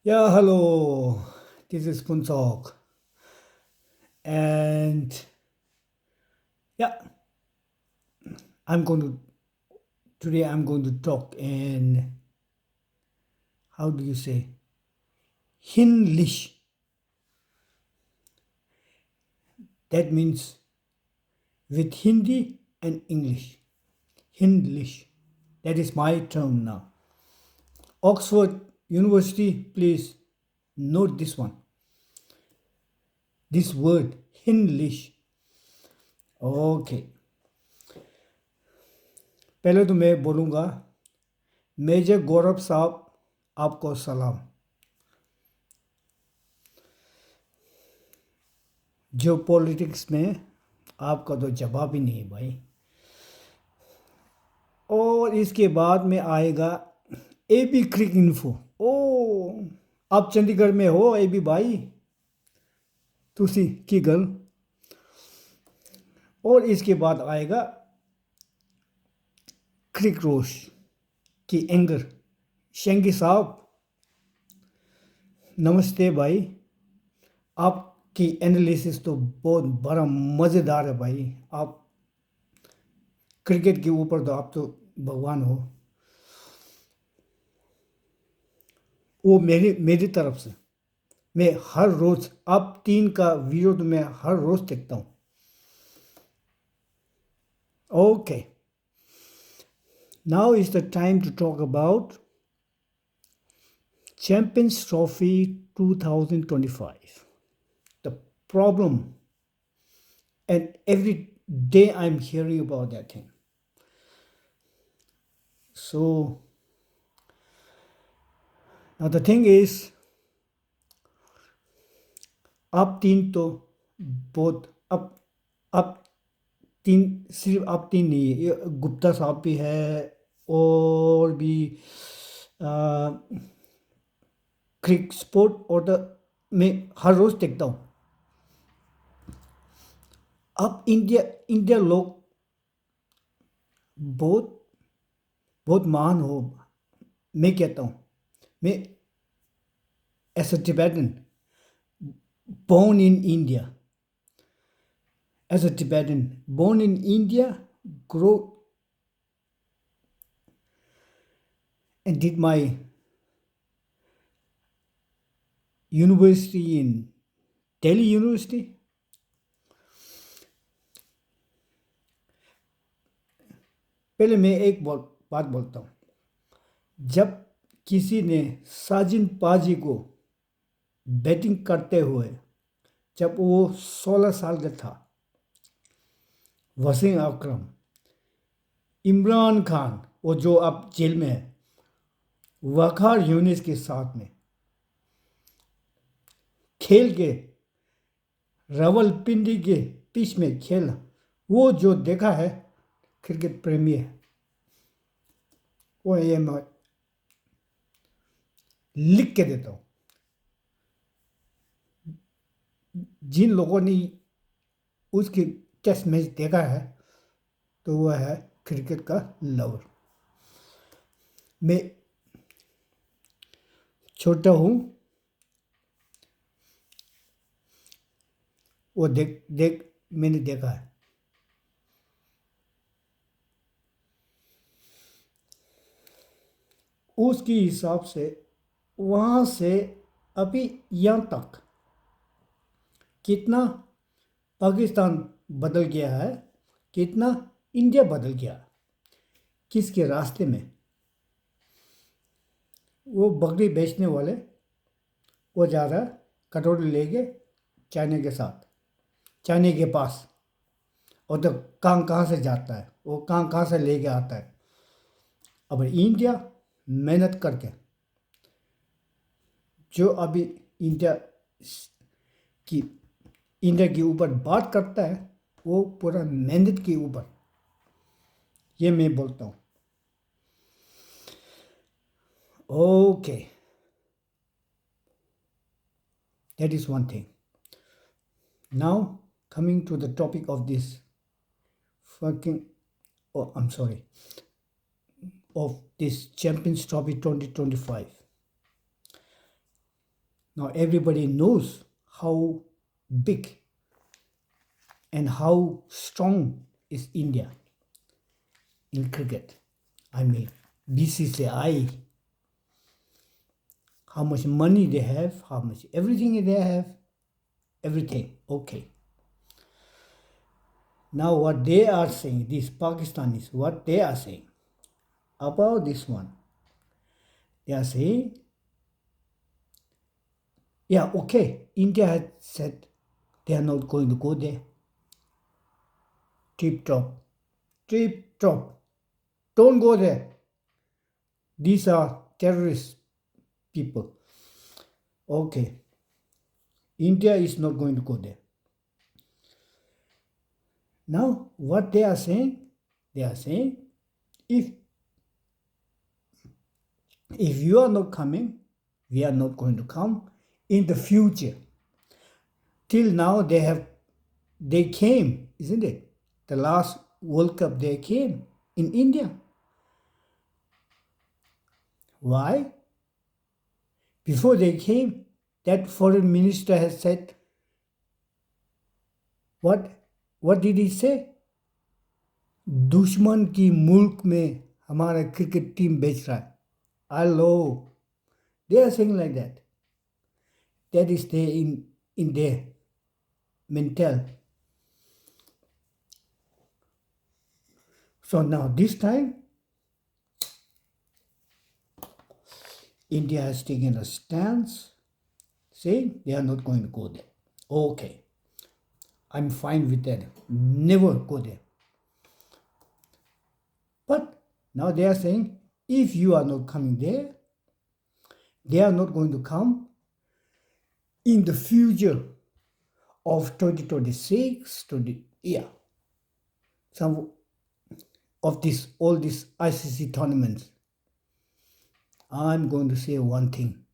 Yeah, hello. This is Punsok. And yeah, I'm going to today I'm going to talk in how do you say Hinlish. That means with Hindi and English. Hinlish. That is my term now. Oxford University, please note this one. This word Hinlish. Okay. पहले तो मैं बोलूँगा major गौरव साहब आपको सलाम। जो politics में आपका तो जवाब ही नहीं है भाई। और इसके बाद में आएगा ए बी क्रिक इन्फो। ओ आप चंडीगढ़ में हो ए बी भाई, तुसी की गल। और इसके बाद आएगा क्रिक रोश की एंगर। शेंगी साहब नमस्ते भाई, आपकी एनालिसिस तो बहुत बड़ा मज़ेदार है भाई। आप क्रिकेट के ऊपर तो आप तो भगवान हो। वो मेरी मेरी तरफ से मैं हर रोज़ आप तीन का वीडियो तो मैं हर रोज़ देखता हूँ। Okay, now is the time to talk about Champions Trophy 2025. The problem, and every day I'm hearing about that thing. So now the thing is, आप तीन तो बहुत अब तीन सिर्फ आप तीन नहीं है, ये गुप्ता साहब भी है और भी क्रिक स्पोर्ट और मैं हर रोज़ देखता हूँ। अब इंडिया इंडिया लोग बहुत बहुत महान हो। मैं कहता हूँ, मैं as a Tibetan born in India, as a Tibetan born in India, grow and did my university in Delhi University. पहले मैं एक बात बोलता हूँ। जब किसी ने साजिन पाजी को बैटिंग करते हुए, जब वो 16 साल का था, वसीम अकरम, इमरान खान, वो जो अब जेल में है, वकार यूनिस के साथ में खेल के रावलपिंडी के पिच में खेला, वो जो देखा है क्रिकेट प्रेमी है, वो ये मैं लिख के देता हूँ। जिन लोगों ने उसकी टेस्ट मैच देखा है तो वह है क्रिकेट का लवर। मैं छोटा हूँ, वो देख देख मैंने देखा है। उसके हिसाब से वहाँ से अभी यहाँ तक कितना पाकिस्तान बदल गया है, कितना इंडिया बदल गया, किसके रास्ते में। वो बकरी बेचने वाले, वो जा रहा है कटोरी लेके चाइना के साथ, चाइना के पास, और तो कहाँ कहाँ से जाता है, वो कहाँ कहाँ से लेके आता है। अब इंडिया मेहनत करके, जो अभी इंडिया की इंडिया के ऊपर बात करता है, वो पूरा मेहनत के ऊपर, ये मैं बोलता हूँ। Okay, that is one thing. Now coming to the topic of this fucking, oh I'm sorry, of this Champions Trophy 2025. Now everybody knows how big and how strong is India in cricket. I mean, BCCI, how much money they have, how much everything they have, everything. Okay. Now what they are saying, these Pakistanis, what they are saying about this one, they are saying, yeah, okay, India had said they are not going to go there. Tip top, tip top. Don't go there. These are terrorist people. Okay, India is not going to go there. Now, what they are saying if you are not coming, we are not going to come in the future. Till now they came, isn't it? The last World Cup they came in India. Why? Before they came, that foreign minister has said, what did he say? दुश्मन की मुल्क में हमारा cricket team बेच रहा है. Hello. They are saying like that. That is there in their mental. So now this time, India has taken a stance saying they are not going to go there. Okay. I'm fine with that. Never go there. But now they are saying, if you are not coming there, they are not going to come in the future of 2026, some of all these ICC tournaments. I'm going to say one thing.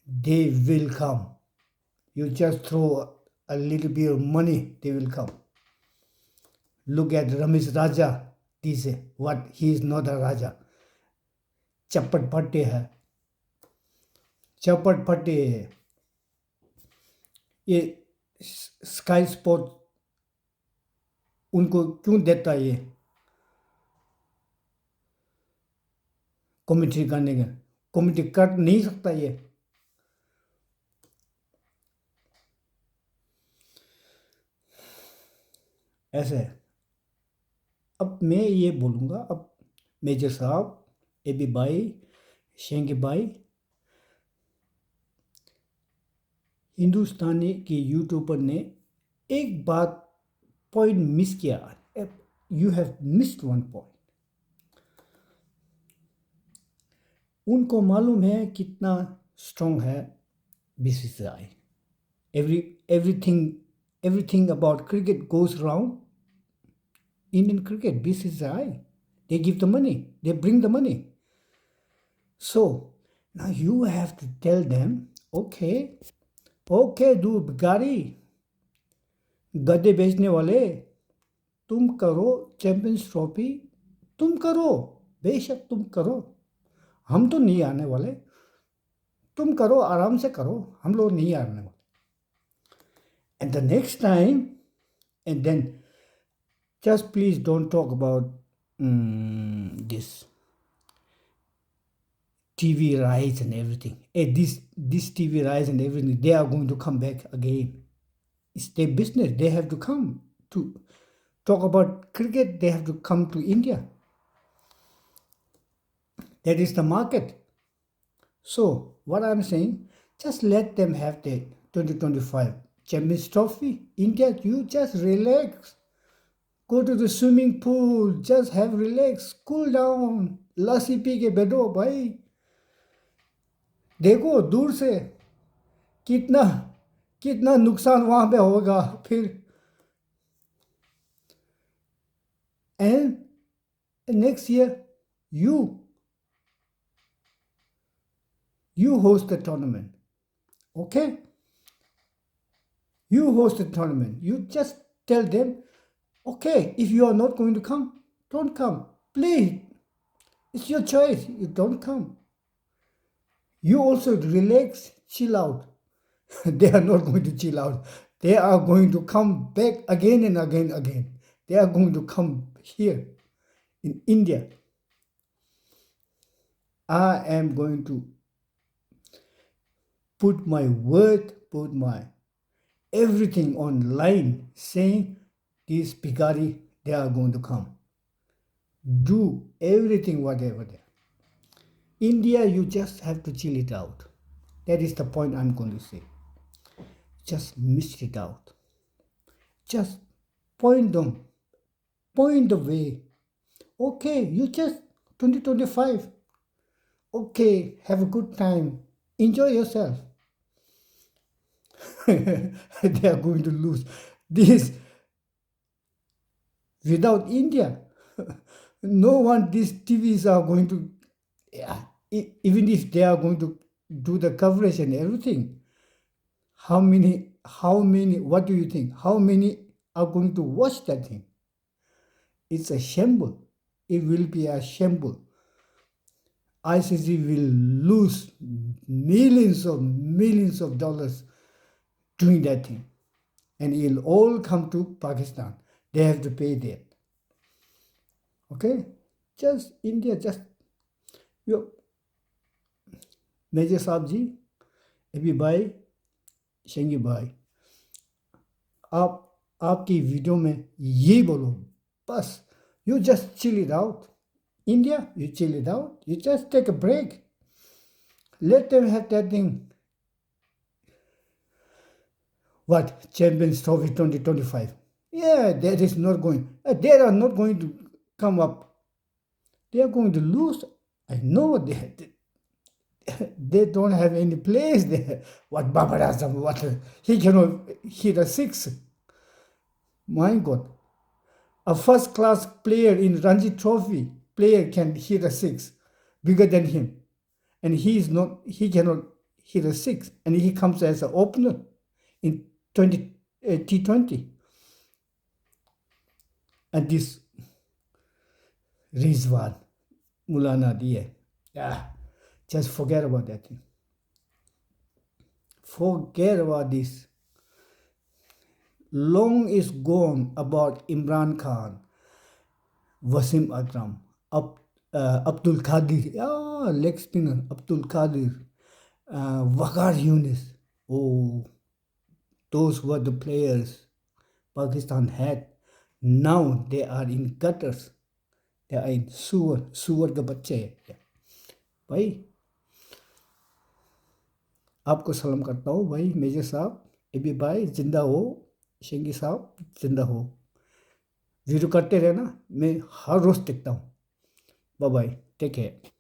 They will come. You just throw a little bit of money, they will come. Look at Ramesh Raja. This what he is not a Raja. चप्पट पट्टे है, चप्पट पट्टे है. ये sky sport उनको क्यों देता है? ये कमेंट्री करने का, कमेंट्री कर नहीं सकता ये. ऐसे है. अब मैं ये बोलूँगा, अब मेजर साहब, एबी भाई, शेंगे भाई, हिंदुस्तानी के यूट्यूबर ने एक बात पॉइंट मिस किया. You have missed one point. उनको मालूम है कितना स्ट्रॉन्ग है BCCI. everything about cricket goes around Indian cricket. BCCI, they give the money, they bring the money. So now you have to tell them, okay, do भिखारी, गद्दे बेचने वाले, तुम करो चैंपियंस ट्रॉफी, तुम करो, बेशक तुम करो, हम तो नहीं आने वाले. तुम करो, आराम से करो, हम लोग नहीं आने वाले. And the next time, and then just please don't talk about this TV rights and everything. This TV rights and everything, they are going to come back again. It's their business. They have to come to talk about cricket. They have to come to India. That is the market. So what I'm saying, just let them have the 2025 Champions Trophy. India, you just relax. Go to the swimming pool. Just have relax. Cool down. Lassi P के बैठो भाई. देखो दूर से कितना नुकसान वहाँ पे होगा फिर. And next year, you host the tournament. Okay? You host the tournament. You just tell them, okay, if you are not going to come, don't come. Please. It's your choice. You don't come. You also relax, chill out. They are not going to chill out. They are going to come back again and again. They are going to come here in India. I am going to put my word, put my everything online saying these Bigari, they are going to come. Do everything, whatever they are. India, you just have to chill it out. That is the point I'm going to say. Just miss it out. Just point them, point the way. Okay, you just 2025. Okay, have a good time. Enjoy yourself. They are going to lose. This without India, no one, these TVs are going to, yeah, even if they are going to do the coverage and everything, how many, what do you think? How many are going to watch that thing? It's a shamble. It will be a shamble. ICC will lose millions of dollars doing that thing. And it'll all come to Pakistan. They have to pay that. Okay? Just India, just yo, major साहब जी, अभी भाई, शेंगी भाई, आपकी video में ये बोलो, बस, you just chill it out. India, you chill it out. You just take a break. Let them have that thing. What? Champions Trophy 2025. Yeah, that is not going. They are not going to come up. They are going to lose. I know they don't have any place there. What Babar Azam, what he cannot hit a six. My God. A first class player in Ranji Trophy player can hit a six bigger than him. And he cannot hit a six. And he comes as an opener in T20. And this Rizwan, Mulana Diye, just forget about that thing. Forget about this. Long is gone about Imran Khan, Wasim Akram, Abdul Qadir, leg spinner, Abdul Qadir, Waqar Yunus. Oh, those were the players Pakistan had. Now they are in gutters. They are in suwar के बच्चे हैं भाई. आपको सलाम करता हूँ भाई major साहब, एबी भाई जिंदा हो, शेंगी साहब जिंदा हो. वीडियो करते रहना, मैं हर रोज़ देखता हूँ. Bye bye, take care.